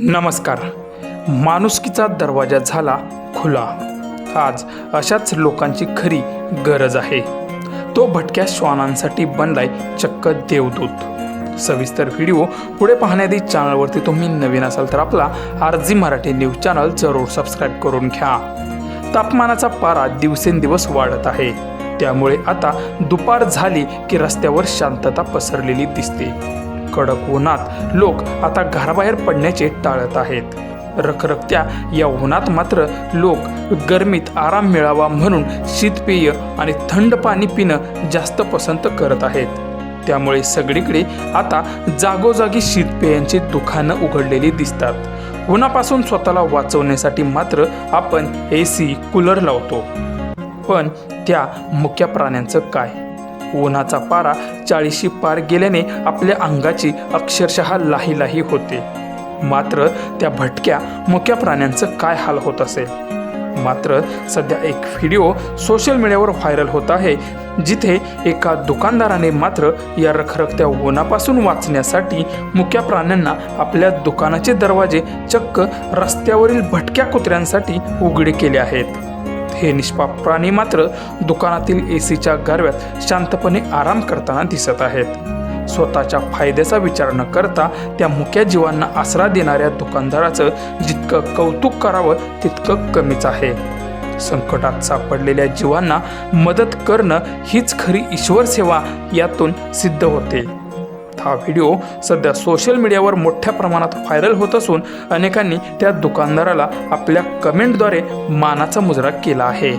नमस्कार. माणुसकीचा दरवाजा झाला खुला. आज अशाच लोकांची खरी गरज आहे. तो भटक्या श्वानांसाठी बनलाय चक्क देवदूत. सविस्तर व्हिडिओ पुढे पाहण्याआधी चॅनलवरती तुम्ही नवीन असाल तर आपला RG मराठी न्यूज चॅनल जरूर सबस्क्राईब करून घ्या. तापमानाचा पारा दिवसेंदिवस वाढत आहे. त्यामुळे आता दुपार झाली की रस्त्यावर शांतता पसरलेली दिसते. कडक उन्हात लोक आता घराबाहेर पडण्याचे टाळत आहेत. रखरखत्या या उन्हात मात्र लोक गरमीत आराम मिळावा म्हणून शीतपेय आणि थंड पाणी पिणं जास्त पसंत करत आहेत. त्यामुळे सगळीकडे आता जागोजागी शीतपेयांची दुकानं उघडलेली दिसतात. उन्हापासून स्वतःला वाचवण्यासाठी मात्र आपण AC, कूलर लावतो. पण त्या मुक्या प्राण्यांचं काय? उन्हाचा पारा 40 पार गेल्याने आपल्या अंगाची अक्षरशः लाही होते. मात्र त्या भटक्या मुक्या प्राण्यांचं काय हाल होत असेल? मात्र सध्या एक व्हिडिओ सोशल मीडियावर व्हायरल होत आहे, जिथे एका दुकानदाराने मात्र या रखरखत्या उन्हापासून वाचण्यासाठी मुक्या प्राण्यांना आपल्या दुकानाचे दरवाजे चक्क रस्त्यावरील भटक्या कुत्र्यांसाठी उघडे केले आहेत. हे निष्पाप प्राणी मात्र दुकानातील ACच्या गारव्यात शांतपणे आराम करताना दिसत आहेत. स्वतःच्या फायद्याचा विचार न करता त्या मुक्या जीवांना आसरा देणाऱ्या दुकानदाराचं जितकं कौतुक करावं तितकं कमीच आहे. संकटात सापडलेल्या जीवांना मदत करणं हीच खरी ईश्वर सेवा यातून सिद्ध होते. हा व्हिडिओ सध्या सोशल मीडियावर मोठ्या प्रमाणात व्हायरल होत असून अनेकांनी त्या दुकानदाराला आपल्या कमेंटद्वारे मानाचा मुजरा केला आहे.